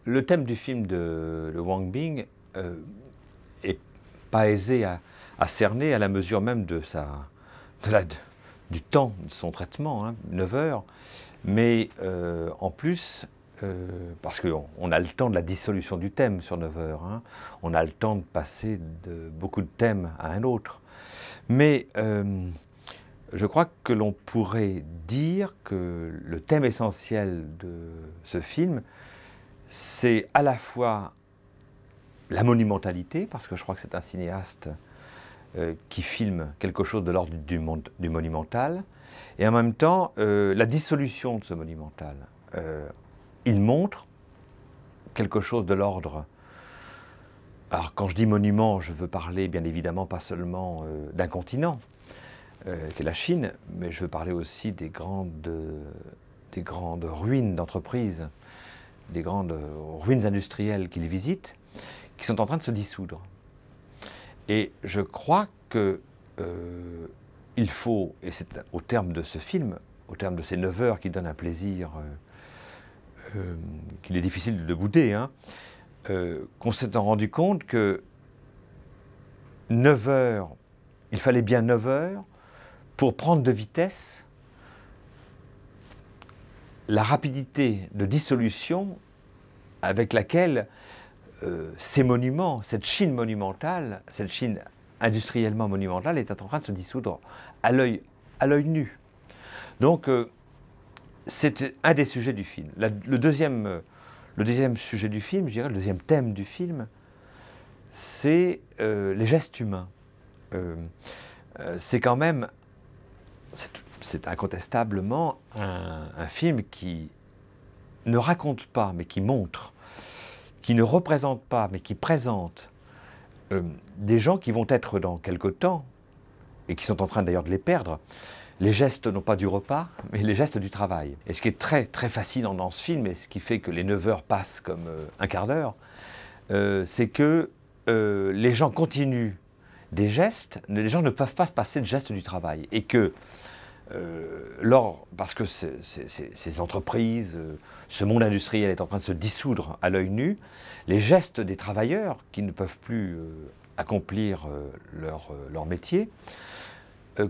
Le thème du film de Wang Bing est pas aisé à cerner à la mesure même du temps de son traitement, hein, 9 heures, mais en plus, parce qu'on a le temps de la dissolution du thème sur 9 heures, hein, on a le temps de passer de beaucoup de thèmes à un autre. Mais je crois que l'on pourrait dire que le thème essentiel de ce film, c'est à la fois la monumentalité, parce que je crois que c'est un cinéaste qui filme quelque chose de l'ordre du monumental, et en même temps la dissolution de ce monumental. Il montre quelque chose de l'ordre... Alors quand je dis monument, je veux parler bien évidemment pas seulement d'un continent, qui est la Chine, mais je veux parler aussi des grandes ruines d'entreprises, des grandes ruines industrielles qu'il visite, qui sont en train de se dissoudre. Et je crois que il faut, et c'est au terme de ce film, au terme de ces 9 heures qui donnent un plaisir qu'il est difficile de bouder, hein, qu'on s'est rendu compte que 9 heures, il fallait bien 9 heures pour prendre de vitesse la rapidité de dissolution avec laquelle ces monuments, cette Chine monumentale, cette Chine industriellement monumentale est en train de se dissoudre à l'œil nu. Donc c'est un des sujets du film. Le deuxième sujet du film, je dirais, le deuxième thème du film, c'est les gestes humains. C'est quand même, c'est incontestablement un film qui ne raconte pas, mais qui montre, qui ne représente pas, mais qui présente des gens qui vont être dans quelque temps, et qui sont en train d'ailleurs de les perdre, les gestes non pas du repas, mais les gestes du travail. Et ce qui est très, très fascinant dans ce film, et ce qui fait que les 9 heures passent comme un quart d'heure, c'est que les gens continuent des gestes, les gens ne peuvent pas se passer de gestes du travail. Et que, parce que ces entreprises, ce monde industriel est en train de se dissoudre à l'œil nu, les gestes des travailleurs qui ne peuvent plus accomplir leur métier,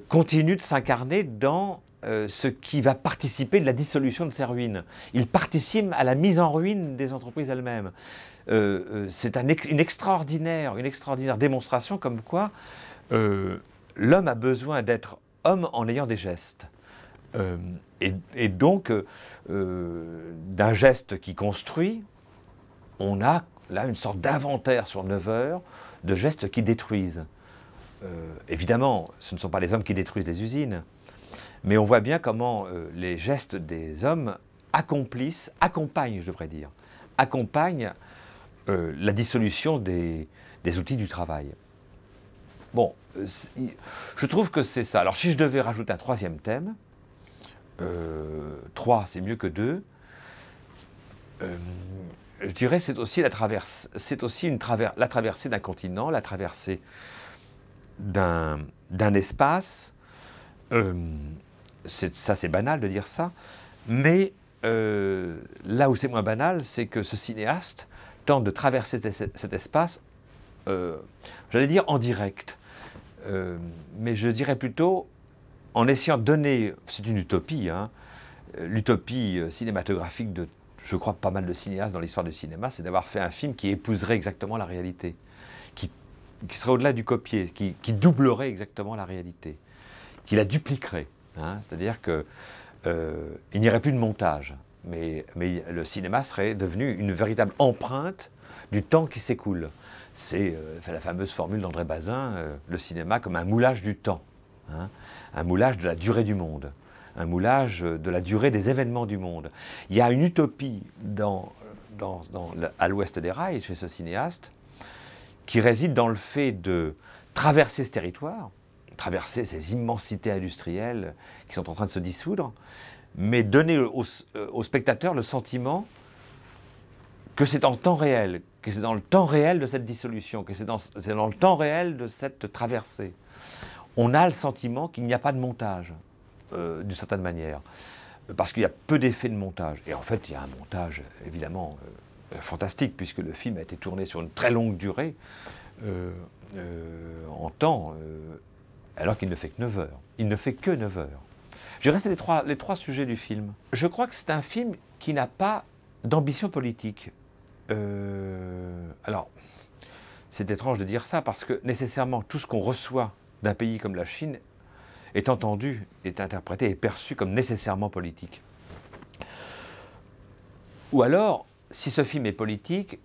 continue de s'incarner dans ce qui va participer de la dissolution de ces ruines. Il participe à la mise en ruine des entreprises elles-mêmes. C'est une extraordinaire démonstration comme quoi l'homme a besoin d'être homme en ayant des gestes. Et donc, d'un geste qui construit, on a là une sorte d'inventaire sur 9 heures de gestes qui détruisent. Évidemment, ce ne sont pas les hommes qui détruisent des usines, mais on voit bien comment les gestes des hommes accompagnent, je devrais dire, accompagnent la dissolution des outils du travail. Bon, je trouve que c'est ça. Alors si je devais rajouter un troisième thème, 3 c'est mieux que 2, je dirais c'est aussi la traversée d'un continent, la traversée d'un espace. Ça c'est banal de dire ça, mais là où c'est moins banal, c'est que ce cinéaste tente de traverser cet espace, j'allais dire en direct, mais je dirais plutôt en essayant de donner, c'est une utopie, hein, l'utopie cinématographique de, je crois, pas mal de cinéastes dans l'histoire du cinéma, c'est d'avoir fait un film qui épouserait exactement la réalité, qui serait au-delà du copier, qui doublerait exactement la réalité, qui la dupliquerait. Hein, c'est-à-dire qu'il n'y aurait plus de montage, mais le cinéma serait devenu une véritable empreinte du temps qui s'écoule. C'est la fameuse formule d'André Bazin, le cinéma comme un moulage du temps, hein, un moulage de la durée du monde, un moulage de la durée des événements du monde. Il y a une utopie à l'ouest des rails, chez ce cinéaste, qui réside dans le fait de traverser ce territoire, traverser ces immensités industrielles qui sont en train de se dissoudre, mais donner au spectateur le sentiment que c'est en temps réel, que c'est dans le temps réel de cette dissolution, que c'est dans le temps réel de cette traversée. On a le sentiment qu'il n'y a pas de montage, d'une certaine manière, parce qu'il y a peu d'effets de montage. Et en fait, il y a un montage, évidemment, fantastique, puisque le film a été tourné sur une très longue durée, en temps, alors qu'il ne fait que 9 heures. Il ne fait que 9 heures. Je dirais, c'est les trois sujets du film. Je crois que c'est un film qui n'a pas d'ambition politique. Alors, c'est étrange de dire ça, parce que nécessairement, tout ce qu'on reçoit d'un pays comme la Chine est entendu, est interprété, est perçu comme nécessairement politique. Ou alors, si ce film est politique,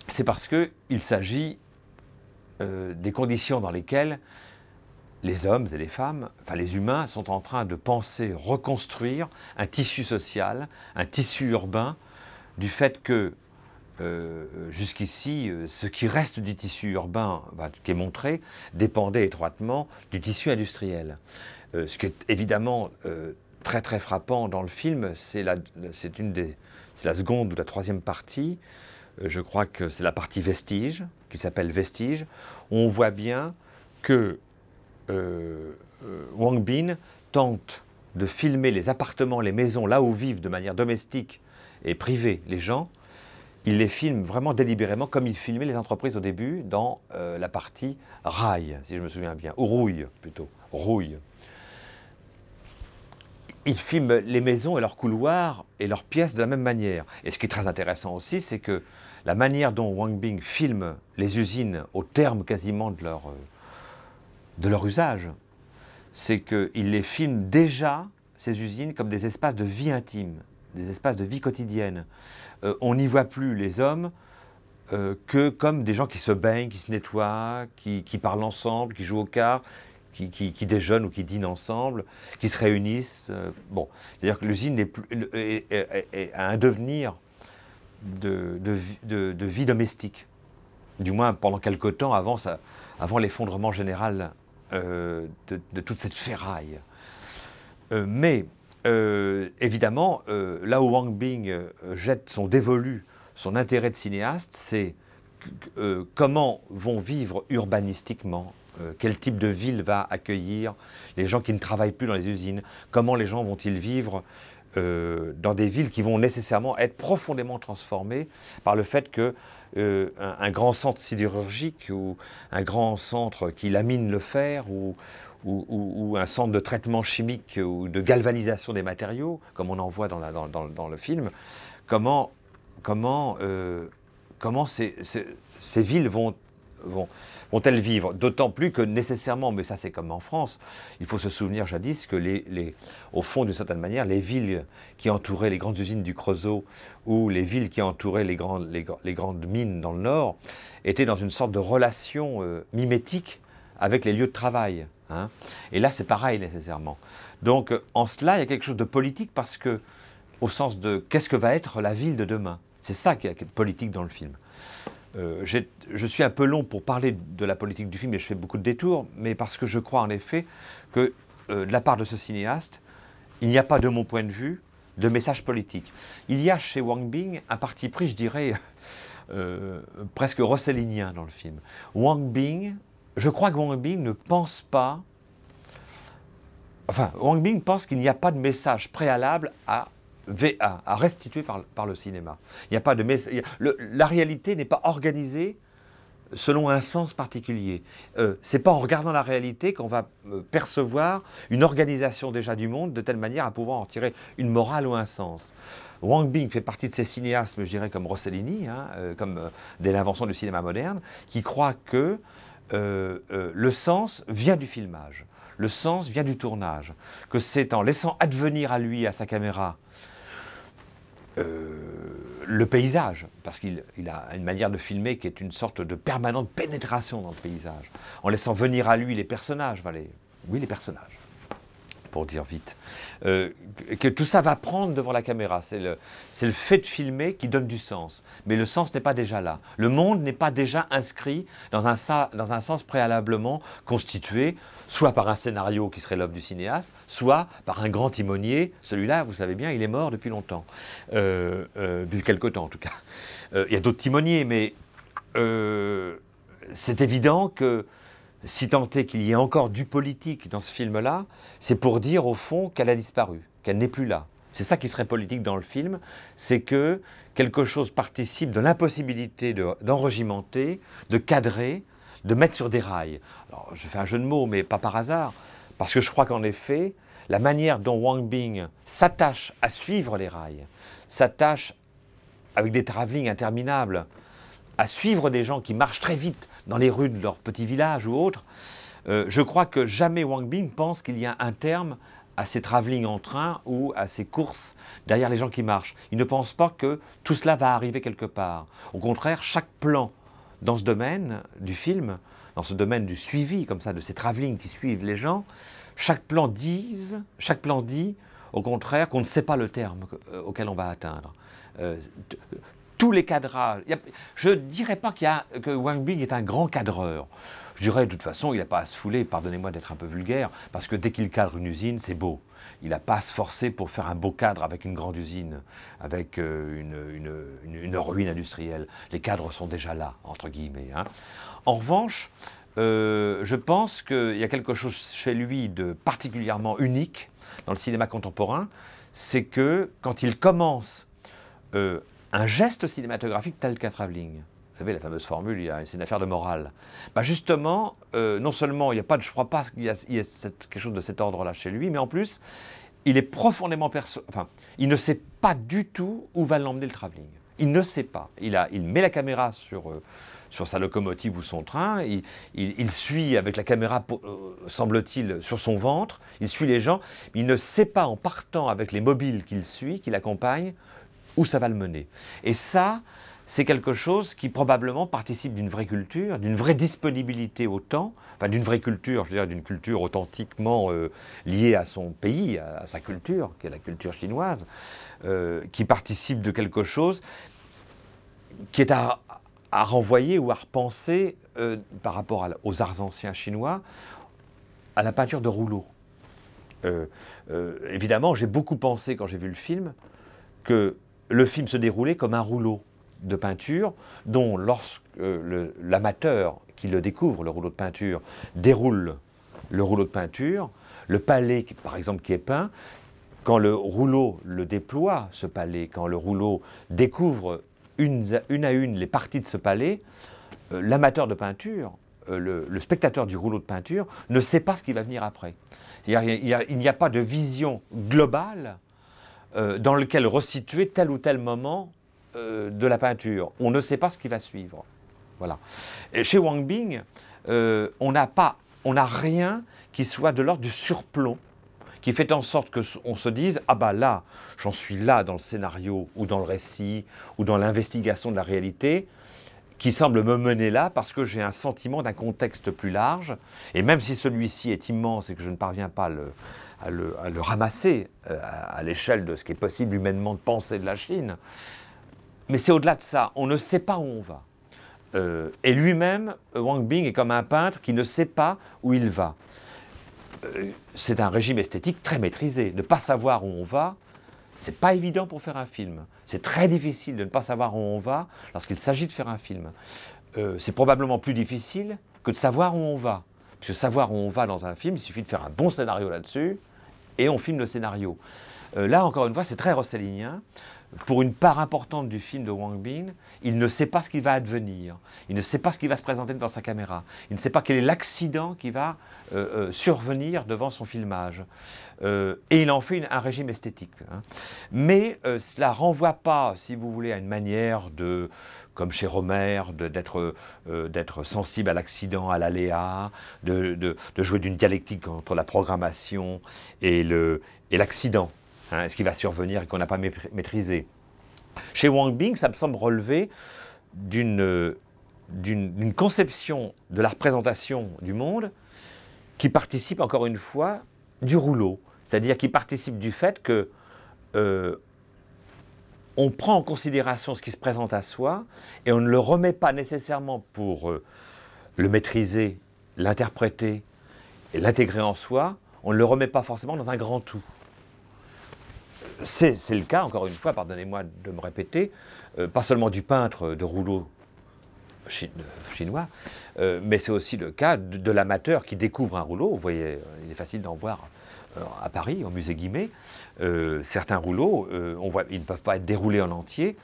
c'est parce qu'il s'agit des conditions dans lesquelles les hommes et les femmes, enfin les humains, sont en train de penser, reconstruire un tissu social, un tissu urbain, du fait que jusqu'ici, ce qui reste du tissu urbain, qui est montré, dépendait étroitement du tissu industriel. Ce qui est évidemment très très frappant dans le film, c'est la seconde ou la troisième partie, je crois que c'est la partie Vestige, qui s'appelle Vestige, où on voit bien que Wang Bin tente de filmer les appartements, les maisons, là où vivent de manière domestique et privée les gens. Il les filme vraiment délibérément, comme il filmait les entreprises au début, dans la partie rail, si je me souviens bien, ou rouille plutôt, rouille. Il filme les maisons et leurs couloirs et leurs pièces de la même manière. Et ce qui est très intéressant aussi, c'est que la manière dont Wang Bin filme les usines au terme quasiment de leur usage, c'est qu'il les filme déjà, ces usines, comme des espaces de vie intime, des espaces de vie quotidienne. On n'y voit plus les hommes que comme des gens qui se baignent, qui se nettoient, qui parlent ensemble, qui jouent aux cartes, qui déjeunent ou qui dînent ensemble, qui se réunissent. Bon, c'est-à-dire que l'usine a un devenir de vie domestique. Du moins pendant quelque temps avant l'effondrement général de toute cette ferraille. Mais évidemment, là où Wang Bin jette son dévolu, son intérêt de cinéaste, c'est comment vont vivre urbanistiquement, quel type de ville va accueillir les gens qui ne travaillent plus dans les usines, comment les gens vont-ils vivre dans des villes qui vont nécessairement être profondément transformées par le fait que un grand centre sidérurgique ou un grand centre qui lamine le fer ou un centre de traitement chimique ou de galvanisation des matériaux, comme on en voit dans le film, comment ces villes vont-elles vivre? D'autant plus que nécessairement, mais ça c'est comme en France, il faut se souvenir jadis que au fond d'une certaine manière, les villes qui entouraient les grandes usines du Creusot ou les villes qui entouraient les grandes mines dans le Nord étaient dans une sorte de relation mimétique avec les lieux de travail. Hein. Et là c'est pareil nécessairement. Donc en cela il y a quelque chose de politique parce que, au sens de qu'est-ce que va être la ville de demain? C'est ça qui est politique dans le film. Je suis un peu long pour parler de la politique du film et je fais beaucoup de détours, mais parce que je crois en effet que de la part de ce cinéaste, il n'y a pas, de mon point de vue, de message politique. Il y a chez Wang Bin un parti pris, je dirais, presque rossellinien dans le film. Je crois que Wang Bin ne pense pas... Enfin, Wang Bin pense qu'il n'y a pas de message préalable à restituer par le cinéma. Il n'y a pas de message. La réalité n'est pas organisée selon un sens particulier. C'est pas en regardant la réalité qu'on va percevoir une organisation déjà du monde de telle manière à pouvoir en tirer une morale ou un sens. Wang Bin fait partie de ces cinéastes, je dirais comme Rossellini, comme dès l'invention du cinéma moderne, qui croient que le sens vient du filmage, le sens vient du tournage, que c'est en laissant advenir à lui, à sa caméra, le paysage, parce qu'il a une manière de filmer qui est une sorte de permanente pénétration dans le paysage, en laissant venir à lui les personnages, les personnages, pour dire vite, que tout ça va prendre devant la caméra. C'est le fait de filmer qui donne du sens. Mais le sens n'est pas déjà là. Le monde n'est pas déjà inscrit dans un sens préalablement constitué, soit par un scénario qui serait l'œuvre du cinéaste, soit par un grand timonier. Celui-là, vous savez bien, il est mort depuis longtemps. Depuis quelque temps, en tout cas. Il y a d'autres timoniers, mais c'est évident que si tant est qu'il y ait encore du politique dans ce film-là, c'est pour dire au fond qu'elle a disparu, qu'elle n'est plus là. C'est ça qui serait politique dans le film, c'est que quelque chose participe de l'impossibilité d'enregimenter, de cadrer, de mettre sur des rails. Alors, je fais un jeu de mots, mais pas par hasard, parce que je crois qu'en effet, la manière dont Wang Bing s'attache à suivre les rails, s'attache avec des travelling interminables, à suivre des gens qui marchent très vite dans les rues de leur petit village ou autre, je crois que jamais Wang Bing pense qu'il y a un terme à ces travelling en train ou à ces courses derrière les gens qui marchent. Il ne pense pas que tout cela va arriver quelque part. Au contraire, chaque plan dans ce domaine du film, dans ce domaine du suivi, comme ça, de ces travelling qui suivent les gens, chaque plan dit, au contraire, qu'on ne sait pas le terme auquel on va atteindre. Tous les cadrages. Je ne dirais pas que Wang Bing est un grand cadreur. Je dirais, de toute façon, il n'a pas à se fouler, pardonnez-moi d'être un peu vulgaire, parce que dès qu'il cadre une usine, c'est beau. Il n'a pas à se forcer pour faire un beau cadre avec une grande usine, avec une ruine industrielle. Les cadres sont déjà là, entre guillemets. Hein. En revanche, je pense qu'il y a quelque chose chez lui de particulièrement unique dans le cinéma contemporain, c'est que quand il commence un geste cinématographique tel qu'un travelling, vous savez, la fameuse formule, c'est une affaire de morale. Bah justement, non seulement il n'y a pas, je ne crois pas qu'il y a quelque chose de cet ordre-là chez lui, mais en plus, il est profondément il ne sait pas du tout où va l'emmener le travelling. Il ne sait pas. Il met la caméra sur sa locomotive ou son train, il suit avec la caméra, semble-t-il, sur son ventre, il suit les gens, mais il ne sait pas, en partant avec les mobiles qu'il suit, qu'il accompagne, où ça va le mener. Et ça, c'est quelque chose qui probablement participe d'une vraie culture, d'une vraie disponibilité au temps, enfin d'une vraie culture, je veux dire d'une culture authentiquement liée à son pays, à sa culture, qui est la culture chinoise, qui participe de quelque chose qui est à renvoyer ou à repenser par rapport aux arts anciens chinois, à la peinture de rouleau. Évidemment, j'ai beaucoup pensé quand j'ai vu le film que le film se déroulait comme un rouleau de peinture dont lorsque l'amateur qui le découvre, le rouleau de peinture, déroule le rouleau de peinture, le palais par exemple qui est peint, quand le rouleau le déploie, ce palais, quand le rouleau découvre une à une les parties de ce palais, l'amateur de peinture, le spectateur du rouleau de peinture ne sait pas ce qui va venir après. C'est-à-dire il n'y a pas de vision globale dans lequel resituer tel ou tel moment de la peinture. On ne sait pas ce qui va suivre. Voilà. Et chez Wang Bing, on n'a rien qui soit de l'ordre du surplomb, qui fait en sorte qu'on se dise « Ah bah là, j'en suis là dans le scénario, ou dans le récit, ou dans l'investigation de la réalité, qui semble me mener là parce que j'ai un sentiment d'un contexte plus large, et même si celui-ci est immense et que je ne parviens pas à le ramasser à l'échelle de ce qui est possible humainement de penser de la Chine. Mais c'est au-delà de ça, on ne sait pas où on va. Et lui-même, Wang Bing est comme un peintre qui ne sait pas où il va. C'est un régime esthétique très maîtrisé. Ne pas savoir où on va, c'est pas évident pour faire un film. C'est très difficile de ne pas savoir où on va lorsqu'il s'agit de faire un film. C'est probablement plus difficile que de savoir où on va. Parce que savoir où on va dans un film, il suffit de faire un bon scénario là-dessus, et on filme le scénario. Là, encore une fois, c'est très rossellinien. Pour une part importante du film de Wang Bing, il ne sait pas ce qui va advenir. Il ne sait pas ce qui va se présenter devant sa caméra. Il ne sait pas quel est l'accident qui va survenir devant son filmage. Et il en fait un régime esthétique. Hein. Mais cela ne renvoie pas, si vous voulez, à une manière de, comme chez Romer, d'être sensible à l'accident, à l'aléa, de jouer d'une dialectique entre la programmation et l'accident. Hein, ce qui va survenir et qu'on n'a pas maîtrisé. Chez Wang Bing, ça me semble relever d'une conception de la représentation du monde qui participe, encore une fois, du rouleau. C'est-à-dire qui participe du fait que on prend en considération ce qui se présente à soi et on ne le remet pas nécessairement pour le maîtriser, l'interpréter et l'intégrer en soi, on ne le remet pas forcément dans un grand tout. C'est le cas, encore une fois, pardonnez-moi de me répéter, pas seulement du peintre de rouleau chinois, mais c'est aussi le cas de l'amateur qui découvre un rouleau. Vous voyez, il est facile d'en voir à Paris, au musée Guimet, certains rouleaux, ils ne peuvent pas être déroulés en entier,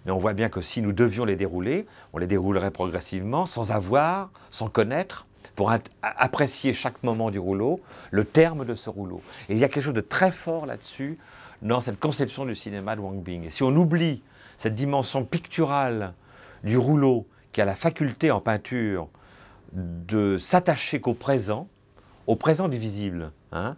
mais on voit bien que si nous devions les dérouler, on les déroulerait progressivement, sans connaître, pour apprécier chaque moment du rouleau, le terme de ce rouleau. Et il y a quelque chose de très fort là-dessus, dans cette conception du cinéma de Wang Bing. Et si on oublie cette dimension picturale du rouleau, qui a la faculté en peinture de s'attacher qu'au présent du visible, hein,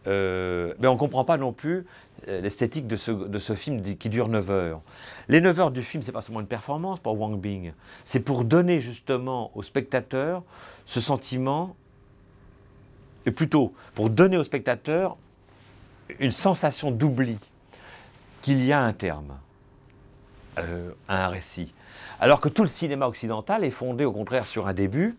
mais on ne comprend pas non plus l'esthétique de ce film qui dure 9 heures. Les 9 heures du film, ce n'est pas seulement une performance pour Wang Bing, c'est pour donner justement au spectateur ce sentiment, et plutôt pour donner au spectateur une sensation d'oubli, qu'il y a un terme à un récit. Alors que tout le cinéma occidental est fondé au contraire sur un début,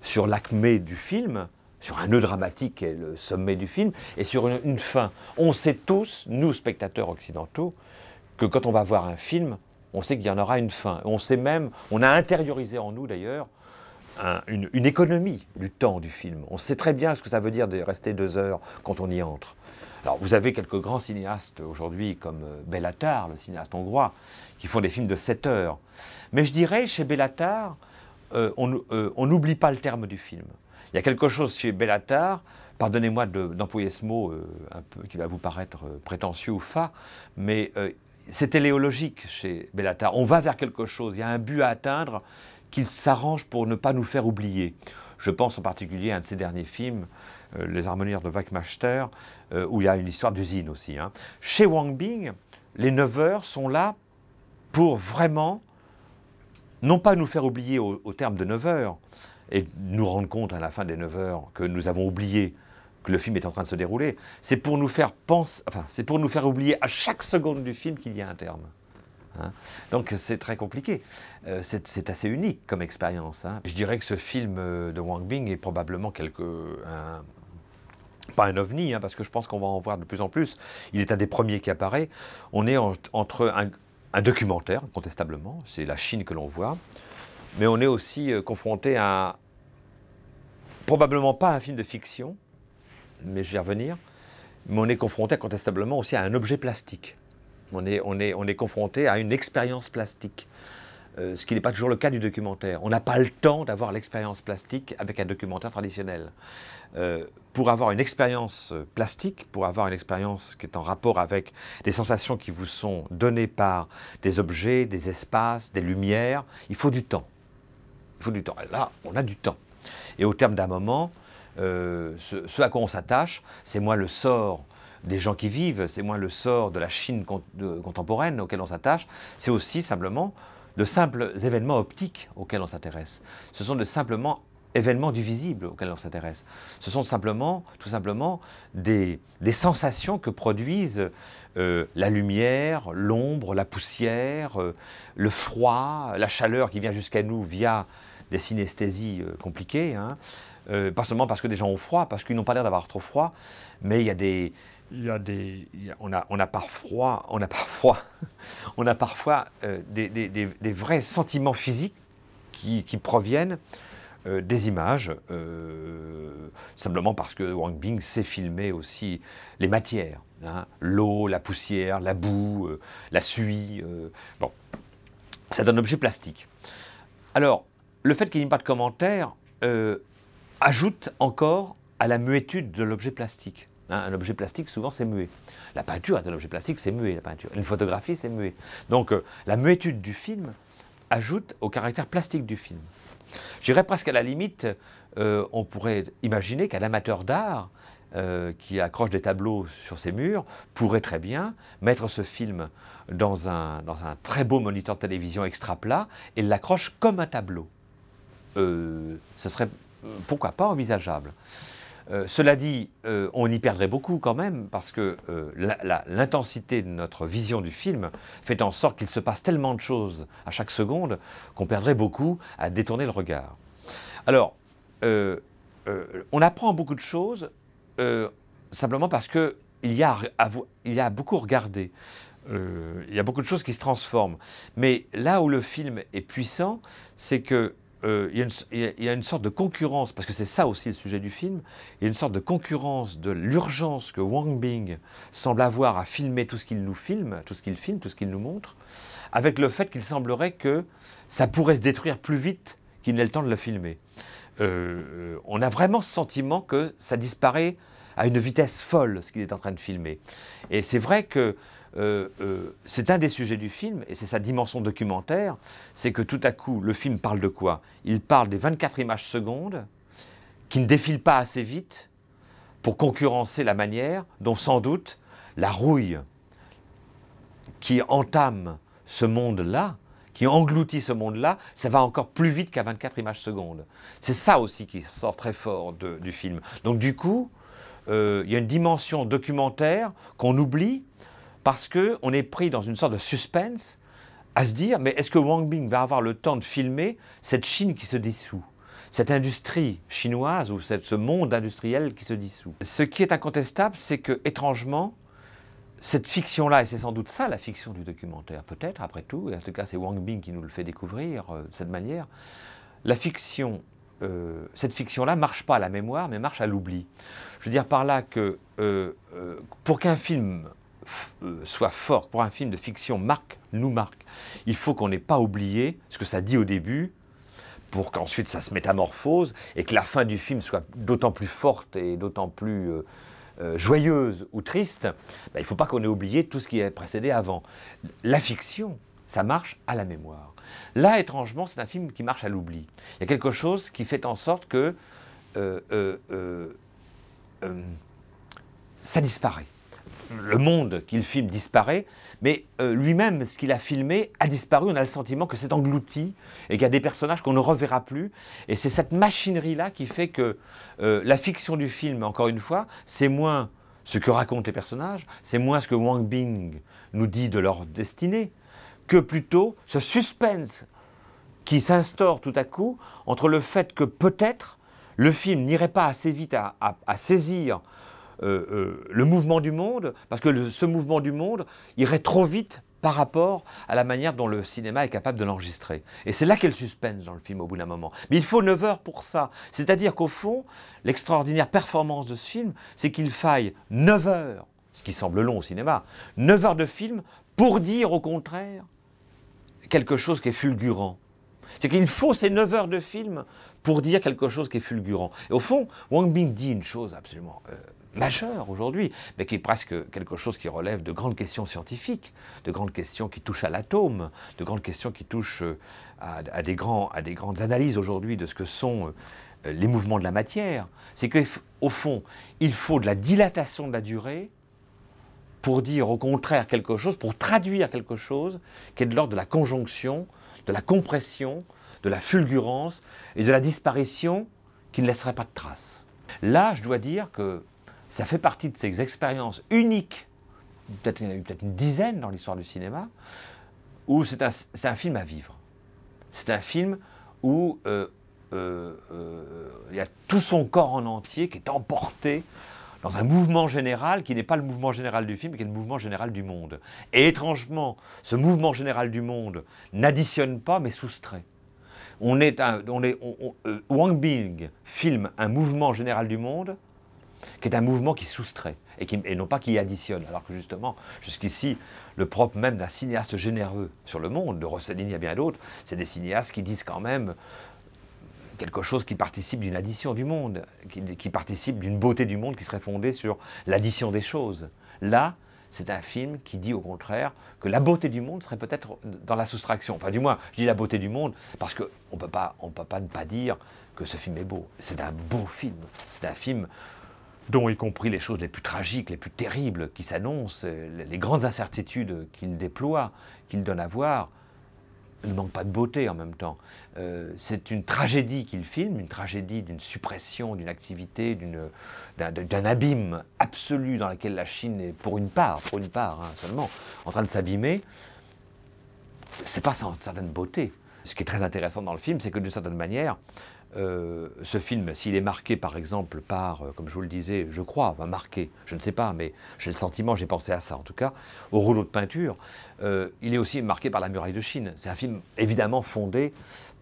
sur l'acmé du film, sur un nœud dramatique qui est le sommet du film, et sur une fin. On sait tous, nous spectateurs occidentaux, que quand on va voir un film, on sait qu'il y en aura une fin. On sait même, on a intériorisé en nous d'ailleurs, une économie du temps du film. On sait très bien ce que ça veut dire de rester 2 heures quand on y entre. Alors vous avez quelques grands cinéastes aujourd'hui comme Béla Tarr, le cinéaste hongrois, qui font des films de 7 heures. Mais je dirais, chez Béla Tarr, on n'oublie pas le terme du film. Il y a quelque chose chez Béla Tarr, pardonnez-moi d'employer ce mot un peu qui va vous paraître prétentieux ou fat, mais c'est téléologique chez Béla Tarr. On va vers quelque chose, il y a un but à atteindre qu'il s'arrange pour ne pas nous faire oublier. Je pense en particulier à un de ses derniers films, Les Harmonieurs de Wachtmaster, où il y a une histoire d'usine aussi. Hein. Chez Wang Bing, les 9 heures sont là pour vraiment, non pas nous faire oublier au terme de 9 heures, et nous rendre compte à la fin des 9 heures que nous avons oublié que le film est en train de se dérouler, c'est pour nous faire penser, enfin, c'est pour nous faire oublier à chaque seconde du film qu'il y a un terme. Hein. Donc c'est très compliqué. C'est assez unique comme expérience. Hein. Je dirais que ce film de Wang Bing est probablement pas un ovni, hein, parce que je pense qu'on va en voir de plus en plus. Il est un des premiers qui apparaît. On est entre un documentaire, incontestablement, c'est la Chine que l'on voit, mais on est aussi confronté à, probablement pas un film de fiction, mais je vais y revenir, mais on est confronté incontestablement aussi à un objet plastique. On est confronté à une expérience plastique, ce qui n'est pas toujours le cas du documentaire. On n'a pas le temps d'avoir l'expérience plastique avec un documentaire traditionnel. Pour avoir une expérience plastique, pour avoir une expérience qui est en rapport avec des sensations qui vous sont données par des objets, des espaces, des lumières, il faut du temps. Il faut du temps. Et là, on a du temps. Et au terme d'un moment, ce à quoi on s'attache, c'est moins le sort des gens qui vivent, c'est moins le sort de la Chine contemporaine auquel on s'attache, c'est aussi simplement de simples événements optiques auxquels on s'intéresse. Ce sont de simplement événements du visible auxquels on s'intéresse. Ce sont tout simplement des sensations que produisent la lumière, l'ombre, la poussière, le froid, la chaleur qui vient jusqu'à nous via des synesthésies compliquées, hein. Pas seulement parce que des gens ont froid, parce qu'ils n'ont pas l'air d'avoir trop froid, mais on a parfois des vrais sentiments physiques qui proviennent des images, simplement parce que Wang Bing sait filmer aussi les matières, hein, l'eau, la poussière, la boue, la suie. Bon, c'est un objet plastique. Alors, le fait qu'il n'y ait pas de commentaire ajoute encore à la muétude de l'objet plastique. Hein, un objet plastique, souvent, c'est muet. La peinture est un objet plastique, c'est muet, la peinture. Une photographie, c'est muet. Donc, la muétude du film ajoute au caractère plastique du film. Je dirais presque à la limite, on pourrait imaginer qu'un amateur d'art qui accroche des tableaux sur ses murs pourrait très bien mettre ce film dans un très beau moniteur de télévision extra plat et l'accroche comme un tableau. Ce serait, pourquoi pas, envisageable. Cela dit, on y perdrait beaucoup quand même, parce que l'intensité de notre vision du film fait en sorte qu'il se passe tellement de choses à chaque seconde qu'on perdrait beaucoup à détourner le regard. Alors, on apprend beaucoup de choses simplement parce qu'il y a beaucoup regardé. Il y a beaucoup de choses qui se transforment. Mais là où le film est puissant, c'est que il y a une sorte de concurrence, parce que c'est ça aussi le sujet du film, il y a une sorte de concurrence de l'urgence que Wang Bing semble avoir à filmer tout ce qu'il nous filme, tout ce qu'il nous montre, avec le fait qu'il semblerait que ça pourrait se détruire plus vite qu'il n'ait le temps de le filmer. On a vraiment ce sentiment que ça disparaît à une vitesse folle, ce qu'il est en train de filmer. Et c'est vrai que c'est un des sujets du film, et c'est sa dimension documentaire, c'est que tout à coup, le film parle de quoi? Il parle des 24 images secondes qui ne défilent pas assez vite pour concurrencer la manière dont, sans doute, la rouille qui entame ce monde-là, qui engloutit ce monde-là, ça va encore plus vite qu'à 24 images secondes. C'est ça aussi qui ressort très fort du film. Donc du coup, il y a une dimension documentaire qu'on oublie, parce qu'on est pris dans une sorte de suspense à se dire, mais est-ce que Wang Bing va avoir le temps de filmer cette Chine qui se dissout, cette industrie chinoise ou ce monde industriel qui se dissout? Ce qui est incontestable, c'est que, étrangement, cette fiction-là, et c'est sans doute ça la fiction du documentaire, peut-être, après tout, et en tout cas c'est Wang Bing qui nous le fait découvrir de cette manière, la fiction, cette fiction-là ne marche pas à la mémoire, mais marche à l'oubli. Je veux dire par là que pour qu'un film soit fort, pour un film de fiction nous marque, il faut qu'on n'ait pas oublié ce que ça dit au début, pour qu'ensuite ça se métamorphose, et que la fin du film soit d'autant plus forte et d'autant plus joyeuse ou triste. Ben, il ne faut pas qu'on ait oublié tout ce qui est précédé avant. La fiction, ça marche à la mémoire. Là, étrangement, c'est un film qui marche à l'oubli. Il y a quelque chose qui fait en sorte que ça disparaît. Le monde qu'il filme disparaît, mais lui-même, ce qu'il a filmé, a disparu. On a le sentiment que c'est englouti et qu'il y a des personnages qu'on ne reverra plus. Et c'est cette machinerie-là qui fait que la fiction du film, encore une fois, c'est moins ce que racontent les personnages, c'est moins ce que Wang Bing nous dit de leur destinée, que plutôt ce suspense qui s'instaure tout à coup entre le fait que peut-être le film n'irait pas assez vite à saisir le mouvement du monde, parce que ce mouvement du monde irait trop vite par rapport à la manière dont le cinéma est capable de l'enregistrer. Et c'est là qu'est le suspense dans le film au bout d'un moment. Mais il faut 9 heures pour ça. C'est-à-dire qu'au fond, l'extraordinaire performance de ce film, c'est qu'il faille 9 heures, ce qui semble long au cinéma, 9 heures de film pour dire au contraire quelque chose qui est fulgurant. C'est qu'il faut ces 9 heures de film pour dire quelque chose qui est fulgurant. Et au fond, Wang Bing dit une chose absolument majeure aujourd'hui, mais qui est presque quelque chose qui relève de grandes questions scientifiques, de grandes questions qui touchent à l'atome, de grandes questions qui touchent à des grandes analyses aujourd'hui de ce que sont les mouvements de la matière. C'est qu'au fond, il faut de la dilatation de la durée pour dire au contraire quelque chose, pour traduire quelque chose qui est de l'ordre de la conjonction, de la compression, de la fulgurance et de la disparition qui ne laisserait pas de traces. Là, je dois dire que ça fait partie de ces expériences uniques, peut-être il y en a eu peut-être une dizaine dans l'histoire du cinéma, où c'est un film à vivre. C'est un film où il y a tout son corps en entier qui est emporté dans un mouvement général qui n'est pas le mouvement général du film, mais qui est le mouvement général du monde. Et étrangement, ce mouvement général du monde n'additionne pas, mais soustrait. Wang Bing filme un mouvement général du monde qui est un mouvement qui soustrait, et non pas qui additionne. Alors que justement, jusqu'ici, le propre même d'un cinéaste généreux sur le monde, de Rossellini à bien d'autres, c'est des cinéastes qui disent quand même quelque chose qui participe d'une addition du monde, qui participe d'une beauté du monde qui serait fondée sur l'addition des choses. Là, c'est un film qui dit au contraire que la beauté du monde serait peut-être dans la soustraction. Enfin, du moins, je dis la beauté du monde parce qu'on ne peut pas ne pas dire que ce film est beau. C'est un beau film. C'est un film dont, y compris les choses les plus tragiques, les plus terribles qui s'annoncent, les grandes incertitudes qu'il déploie, qu'il donne à voir, ne manquent pas de beauté en même temps. C'est une tragédie qu'il filme, une tragédie d'une suppression, d'une activité, d'un abîme absolu dans lequel la Chine est, pour une part hein, seulement, en train de s'abîmer. C'est pas sans certaine beauté. Ce qui est très intéressant dans le film, c'est que d'une certaine manière, Ce film, s'il est marqué par exemple par, comme je vous le disais, je crois, marqué, je ne sais pas, mais j'ai le sentiment, j'ai pensé à ça en tout cas, au rouleau de peinture, il est aussi marqué par la muraille de Chine. C'est un film évidemment fondé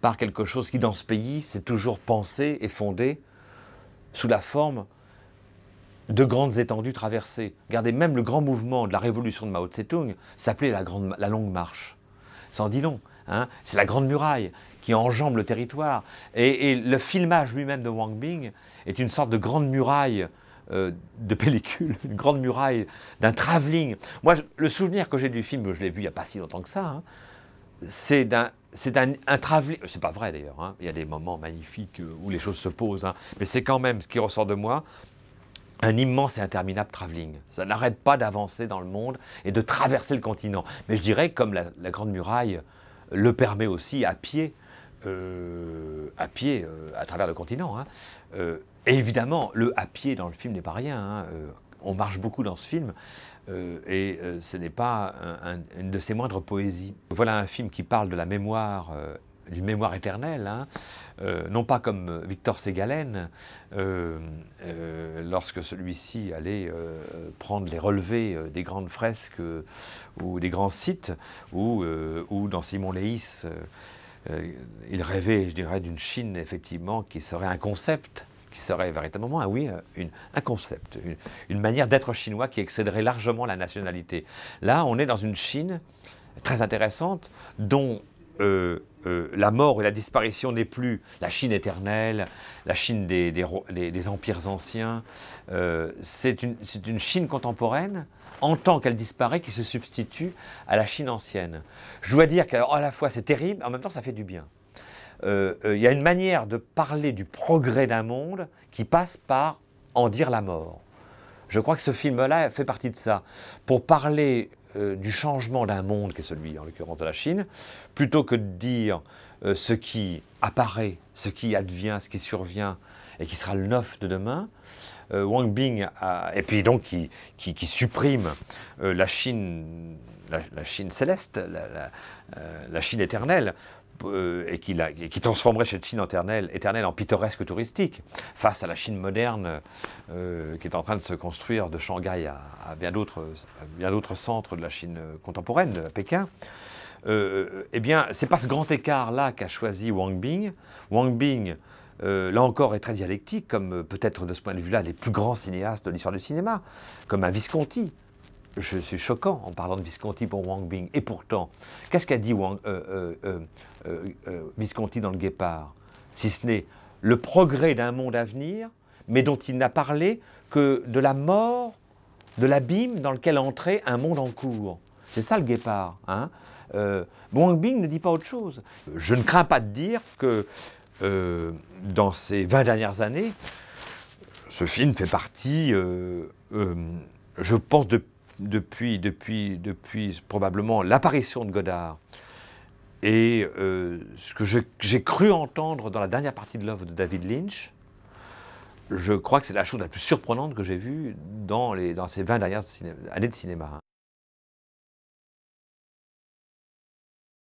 par quelque chose qui dans ce pays s'est toujours pensé et fondé sous la forme de grandes étendues traversées. Regardez, même le grand mouvement de la révolution de Mao Tse-tung s'appelait la longue marche. Ça en dit long. Hein, c'est la Grande Muraille qui enjambe le territoire. Et le filmage lui-même de Wang Bing est une sorte de grande muraille de pellicule, une grande muraille d'un travelling. Moi, le souvenir que j'ai du film, je l'ai vu il n'y a pas si longtemps que ça, hein, c'est un travelling. C'est pas vrai d'ailleurs, hein, il y a des moments magnifiques où les choses se posent, hein, mais c'est quand même ce qui ressort de moi. Un immense et interminable travelling. Ça n'arrête pas d'avancer dans le monde et de traverser le continent. Mais je dirais, comme la Grande Muraille le permet aussi à pied, à travers le continent. Hein. Et évidemment, le à pied dans le film n'est pas rien. Hein. On marche beaucoup dans ce film et ce n'est pas une de ses moindres poésies. Voilà un film qui parle de la mémoire, d'une mémoire éternelle, hein. Non pas comme Victor Ségalen, lorsque celui-ci allait prendre les relevés des grandes fresques ou des grands sites, ou dans Simon Leys, il rêvait, je dirais, d'une Chine, effectivement, qui serait un concept, qui serait véritablement, un concept, une manière d'être chinois qui excéderait largement la nationalité. Là, on est dans une Chine très intéressante, dont la mort et la disparition n'est plus la Chine éternelle, la Chine des empires anciens. C'est une Chine contemporaine, en tant qu'elle disparaît, qui se substitue à la Chine ancienne. Je dois dire qu'à la fois c'est terrible, en même temps ça fait du bien. Il y a une manière de parler du progrès d'un monde qui passe par en dire la mort. Je crois que ce film-là fait partie de ça. Pour parler du changement d'un monde, qui est celui, en l'occurrence, de la Chine, plutôt que de dire ce qui apparaît, ce qui advient, ce qui survient, et qui sera le neuf de demain, Wang Bing et puis donc qui supprime la Chine céleste, la Chine éternelle, et qui transformerait cette Chine éternelle en pittoresque touristique, face à la Chine moderne qui est en train de se construire de Shanghai à bien d'autres centres de la Chine contemporaine, à Pékin. Eh bien, c'est pas ce grand écart-là qu'a choisi Wang Bing. Wang Bing, là encore, est très dialectique, comme peut-être de ce point de vue-là les plus grands cinéastes de l'histoire du cinéma, comme un Visconti. Je suis choquant en parlant de Visconti pour Wang Bing. Et pourtant, qu'est-ce qu'a dit Visconti dans Le Guépard? Si ce n'est le progrès d'un monde à venir, mais dont il n'a parlé que de la mort, de l'abîme dans lequel entrait un monde en cours. C'est ça le Guépard. Hein. Wang Bing ne dit pas autre chose. Je ne crains pas de dire que dans ces 20 dernières années, ce film fait partie, je pense, depuis probablement l'apparition de Godard et ce que j'ai cru entendre dans la dernière partie de l'œuvre de David Lynch, je crois que c'est la chose la plus surprenante que j'ai vue dans ces 20 dernières années de cinéma.